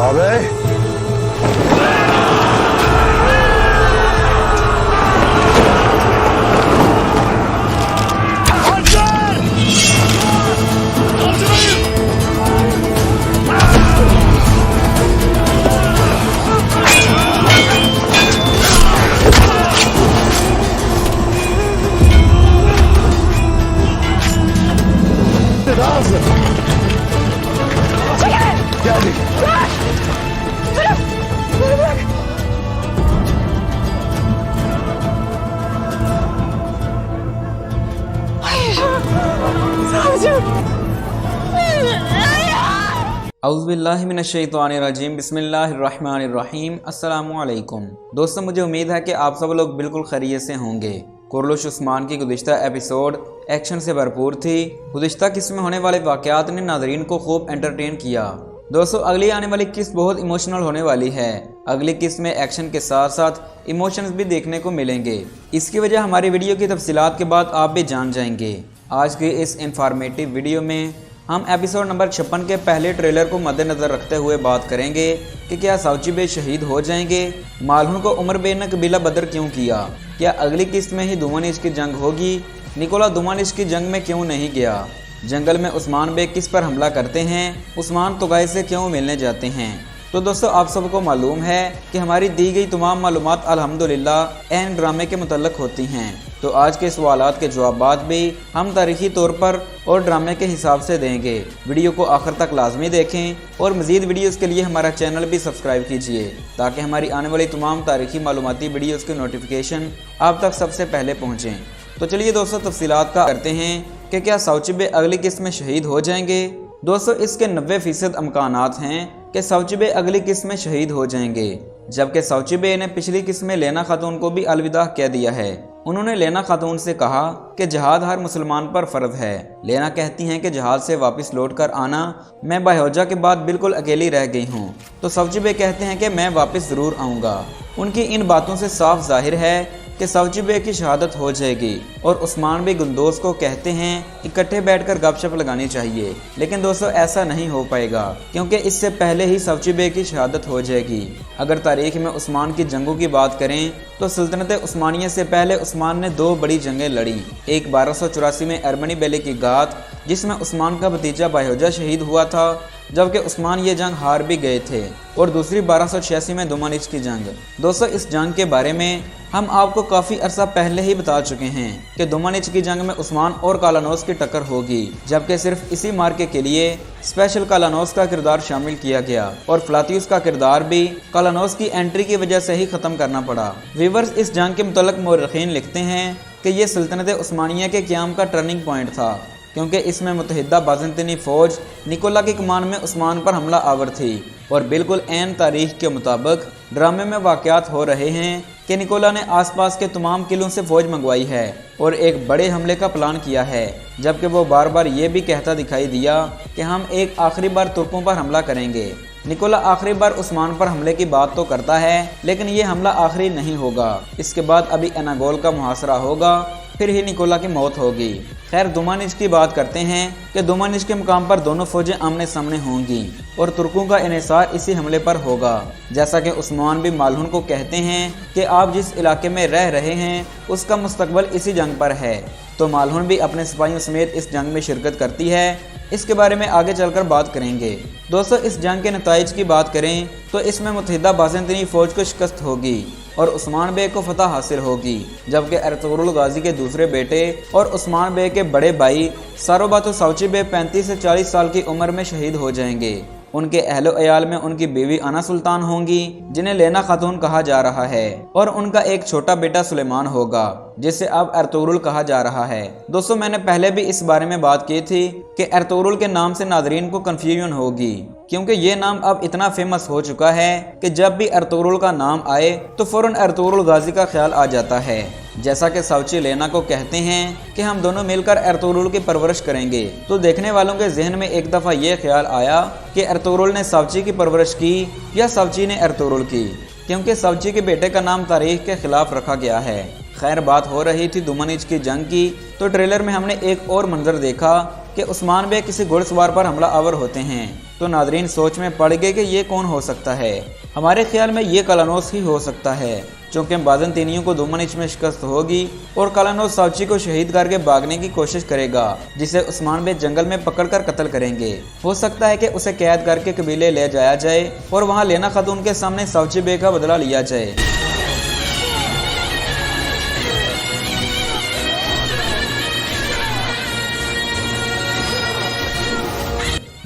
अबे औज़ुबिल्लाहिमिनश्शैतानिर्रजीम बिस्मिल्लाहिर्रहमानिर्रहीम अस्सलामुअलैकुम। दोस्तों, मुझे उम्मीद है कि आप सब लोग बिल्कुल खैरियत से होंगे। कुरलुश उस्मान की गुज़िश्ता एपिसोड एक्शन से भरपूर थी। गुज़िश्ता किस्त में होने वाले वाक़यात ने नाज़रीन को खूब एंटरटेन किया। दोस्तों, अगली आने वाली किस्त बहुत इमोशनल होने वाली है। अगली किस्त में एक्शन के साथ साथ इमोशंस भी देखने को मिलेंगे। इसकी वजह हमारी वीडियो की तफसीलात के बाद आप भी जान जाएंगे। आज के इस इंफॉर्मेटिव वीडियो में हम एपिसोड नंबर 56 के पहले ट्रेलर को मद्देनज़र रखते हुए बात करेंगे कि क्या साउची बे शहीद हो जाएंगे, मालहून को उमर बे ने कबीला बदर क्यों किया, क्या अगली किस्त में ही दुमानिश की जंग होगी, निकोला दुमानिश की जंग में क्यों नहीं गया, जंगल में उस्मान बे किस पर हमला करते हैं, उस्मान तुगाई से क्यों मिलने जाते हैं। तो दोस्तों, आप सबको मालूम है कि हमारी दी गई तमाम मालूमात अल्हम्दुलिल्लाह एन ड्रामे के मुतल्लक होती हैं। तो आज के सवालात के जवाबात भी हम तारीखी तौर पर और ड्रामे के हिसाब से देंगे। वीडियो को आखिर तक लाजमी देखें और मज़ीद वीडियोस के लिए हमारा चैनल भी सब्सक्राइब कीजिए ताकि हमारी आने वाली तमाम तारीखी मालूमाती वीडियोस की नोटिफिकेशन आप तक सबसे पहले पहुँचें। तो चलिए दोस्तों, तफसीलात का करते हैं कि क्या साउची बे अगली किस्त में शहीद हो जाएंगे। दोस्तों, इसके 90% अमकानात हैं कि साउची बे अगली किस्त में शहीद हो जाएंगे, जबकि साउची बे ने पिछली किस्त में लेना खातून को भी अलविदा कह दिया है। उन्होंने लेना खातून से कहा कि जहाद हर मुसलमान पर फ़र्ज है। लेना कहती हैं कि जहाद से वापस लौट कर आना, मैं बाहोजा के बाद बिल्कुल अकेली रह गई हूँ। तो साउची बे कहते हैं कि मैं वापस ज़रूर आऊँगा। उनकी इन बातों से साफ जाहिर है कि साउची बे की शहादत हो जाएगी और उस्मान भी गुलदोज को कहते हैं इकट्ठे बैठकर गपशप लगानी चाहिए। लेकिन दोस्तों, ऐसा नहीं हो पाएगा क्योंकि इससे पहले ही साउची बे की शहादत हो जाएगी। अगर तारीख में उस्मान की जंगों की बात करें तो सल्तनत उस्मानिया से पहले उस्मान ने 2 बड़ी जंगें लड़ी। एक 1284 में अरमनी बेले की गात, जिसमें उस्मान का भतीजा बाहोजा शहीद हुआ था, जबकि उस्मान ये जंग हार भी गए थे, और दूसरी 1286 में दुमानिश की जंग। दोस्तों, इस जंग के बारे में हम आपको काफ़ी अरसा पहले ही बता चुके हैं कि दुमानिश की जंग में उस्मान और कालानौस की टक्कर होगी, जबकि सिर्फ इसी मार्के के लिए स्पेशल कालानौस का किरदार शामिल किया गया और फ्लातियुस का किरदार भी कालानौस की एंट्री की वजह से ही ख़त्म करना पड़ा। वीवर्स, इस जंग के मुतल्लिक़ मौरख़ीन लिखते हैं कि ये सल्तनत उस्मानिया के क़याम का टर्निंग पॉइंट था, क्योंकि इसमें मुतहिदा बाज़ंतीनी फ़ौज निकोला की कमान में उस्मान पर हमला आवर थी और बिल्कुल ऐन तारीख के मुताबिक ड्रामे में वाक़यात हो रहे हैं कि निकोला ने आसपास के तमाम किलों से फ़ौज मंगवाई है और एक बड़े हमले का प्लान किया है, जबकि वो बार बार ये भी कहता दिखाई दिया कि हम एक आखिरी बार तुर्कों पर हमला करेंगे। निकोला आखिरी बार उस्मान पर हमले की बात तो करता है, लेकिन ये हमला आखिरी नहीं होगा। इसके बाद अभी एनागोल का मुहासरा होगा, फिर ही निकोला की मौत होगी। खैर, दुमानिश की बात करते हैं कि दुमानिश के मुकाम पर दोनों फौजें आमने सामने होंगी और तुर्कों का इन्हिसार इसी हमले पर होगा। जैसा कि उस्मान भी मालहून को कहते हैं कि आप जिस इलाके में रह रहे हैं उसका मुस्तकबल इसी जंग पर है। तो मालहून भी अपने सिपाहियों समेत इस जंग में शिरकत करती है। इसके बारे में आगे चलकर बात करेंगे। दोस्तों, इस जंग के नताइज की बात करें तो इसमें मुतहिदा बाज़ंतीनी फ़ौज को शिकस्त होगी और उस्मान बे को फतह हासिल होगी, जबकि अर्तुगरुल गाजी के दूसरे बेटे और उस्मान बे के बड़े भाई सारोबातो साउची बे 35 से 40 साल की उम्र में शहीद हो जाएंगे। उनके अहलो अयाल में उनकी बीवी अना सुल्तान होंगी, जिन्हें लेना खातून कहा जा रहा है, और उनका एक छोटा बेटा सुलेमान होगा, जिसे अब अर्तुगरुल कहा जा रहा है। दोस्तों, मैंने पहले भी इस बारे में बात की थी कि अर्तुगरुल के नाम से नाज़रीन को कन्फ्यूजन होगी, क्योंकि ये नाम अब इतना फेमस हो चुका है कि जब भी अर्तुगरुल का नाम आए तो फ़ौरन अर्तुगरुल गाजी का ख्याल आ जाता है। जैसा कि साउची लेना को कहते हैं कि हम दोनों मिलकर अर्तुगरुल की परवरिश करेंगे, तो देखने वालों के जहन में एक दफ़ा ये ख्याल आया कि अर्तुगरुल ने साउची की परवरिश की या साउची ने अर्तुगरुल की, क्योंकि साउची के बेटे का नाम तारीख के खिलाफ रखा गया है। खैर, बात हो रही थी दुमानिश की जंग की, तो ट्रेलर में हमने एक और मंजर देखा کہ عثمان بے किसी घुड़सवार पर हमला आवर होते हैं, तो नादरीन सोच में पड़ गए कि ये कौन हो सकता है। हमारे ख्याल में ये कलानौस ही हो सकता है, चूँकि बाज़ंतीनियों को दुश्मन में शिकस्त होगी और कलानौस सावची को शहीद करके भागने की कोशिश करेगा, जिसे उस्मान बे जंगल में पकड़कर कत्ल करेंगे। हो सकता है कि उसे कैद करके कबीले ले जाया जाए और वहाँ लेना खातून के सामने सावची बे का बदला लिया जाए।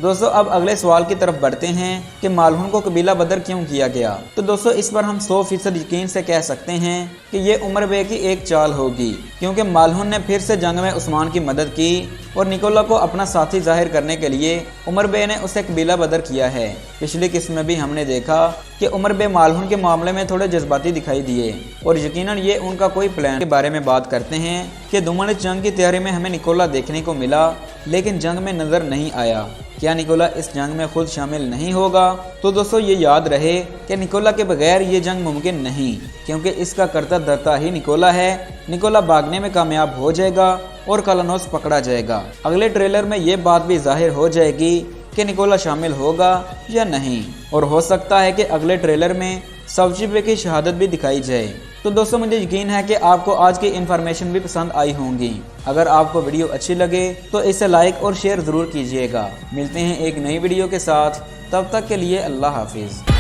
दोस्तों अब अगले सवाल की तरफ बढ़ते हैं कि मालहुन को कबीला बदर क्यों किया गया। तो दोस्तों इस पर हम 100% यकीन से कह सकते हैं कि ये उमर बे की एक चाल होगी, क्योंकि मालहुन ने फिर से जंग में उस्मान की मदद की और निकोला को अपना साथी जाहिर करने के लिए उमर बे ने उसे कबीला बदर किया है। पिछली किस्त में भी हमने देखा कि उमर बे मालहुन के मामले में थोड़े जज्बाती दिखाई दिए और यकीनन ये उनका कोई प्लान के बारे में बात करते हैं कि दुश्मन जंग की तैयारी में हमें निकोला देखने को मिला, लेकिन जंग में नजर नहीं आया। क्या निकोला इस जंग में खुद शामिल नहीं होगा? तो दोस्तों ये याद रहे कि निकोला के बगैर ये जंग मुमकिन नहीं, क्योंकि इसका करता धरता ही निकोला है। निकोला भागने में कामयाब हो जाएगा और कलानौस पकड़ा जाएगा। अगले ट्रेलर में ये बात भी जाहिर हो जाएगी कि निकोला शामिल होगा या नहीं, और हो सकता है कि अगले ट्रेलर में सावची बे की शहादत भी दिखाई जाए। तो दोस्तों मुझे यकीन है कि आपको आज की इन्फॉर्मेशन भी पसंद आई होंगी। अगर आपको वीडियो अच्छी लगे तो इसे लाइक और शेयर ज़रूर कीजिएगा। मिलते हैं एक नई वीडियो के साथ, तब तक के लिए अल्लाह हाफिज़।